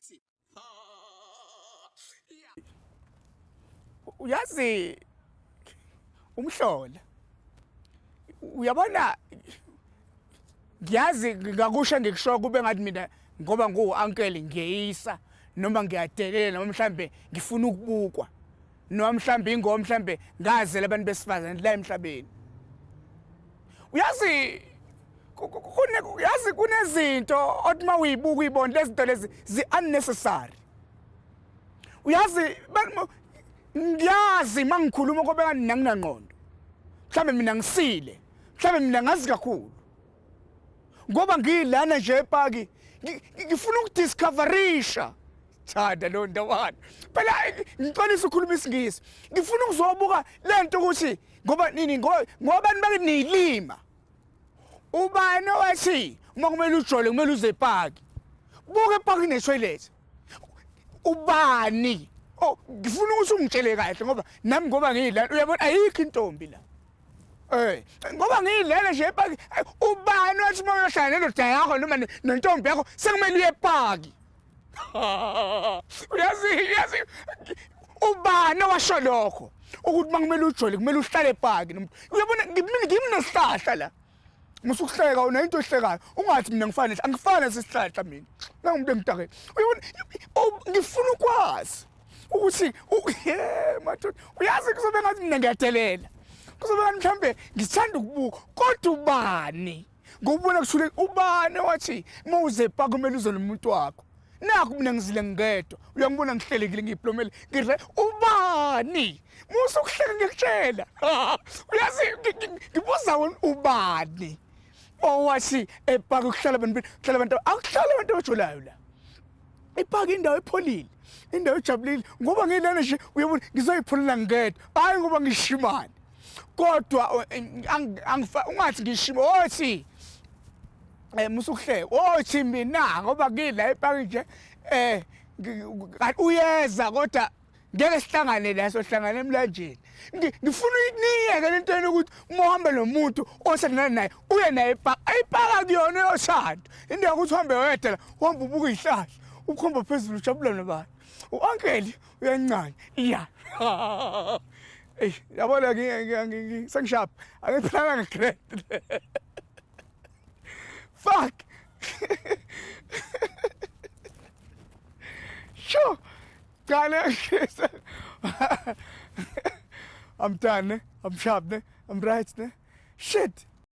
bakithi. Uyazi umhlola uyabona ngiyazi ngakusho ngikusho kube ngathi mina ngoba ngu-uncle ngiyisa noma ngiyadelela noma mhlambe ngifuna ukubukwa noma mhlambe ingoma mhlambe ngazela abantu besifazane la emhlabeni uyazi yazi kunezinto othi mawuyibuka uyibona lezi zinto lezi zi-unnecessary uyazi ngiyazi mangikhuluma ngoba ngani nginangqondo mhlambe mina ngisile mhlambe mina ngazi kakhulu ngoba ngilana nje epaki ngifuna ukudiscoverisha thanda lo ndawana phela ngiqonisa ukukhuluma isingisi ngifuna ukuzobuka lento ukuthi ngoba nini ngoba nibakithi niyilima ubani owathi uma kumele ujole kumele uze epaki buke epaki netoilet ubani ngifuna ukuthi ungitshele kahle ngoba nami ngoba ngiyilana uyabona ayikho intombi la ngoba ngiyilana nje epaki ubani wathi uma uyohlala nendoda yakho noma nentombi yakho sekumele uye epaki uyazi ubani owasho lokho ukuthi makumele ujole kumele uhlale epaki uyabona ngimi nesihlahla la musukuhleka unento ehlekayo ungathi mina ngifana angifana sesihlahla mina nangumuntu emdakeni uyabona ngifuna ukwazi ukuthi madoda uyazi kuzobe ngathi mina ngiyadelela kuzobe ngathi mhlambe ngithanda ukubuka kodwa ubani ngokubona kuthule ubani wathi mawuze epaki kumele uze nomuntu wakho nakho mina ngizile ngedwa uyangibona ngihlelekile ngiyiplomele ngidle ubani musukuhleka ngikutshela uyazi ngibuza ubani owathi epaki kuhlala abantu akuhlala abantu abajolayo la epaki indawo epholile indawo ejabulile ngoba ngilana nje uyabona ngizoyipholela ngedwa hayi ngoba ngishimane kodwa ungathi ngishima othi musukuhleka othi mina ngoba ngila epaki nje uyeza kodwa ngeke sihlangane la sohlangana emlanjeni ngifuna ukuniyeke lento yokuthi uhambe nomuntu osethandana naye uye naye epaka kuyona yothando into yokuthi uhambe wedwa la uhamba ubuka izihlahla ukhomba phezulu ujabula nabantu u-uncle uyancane iya yabona sengishapha angiphilanga ngegrade fuck sure I'm done, I'm sharp, I'm right. Shit.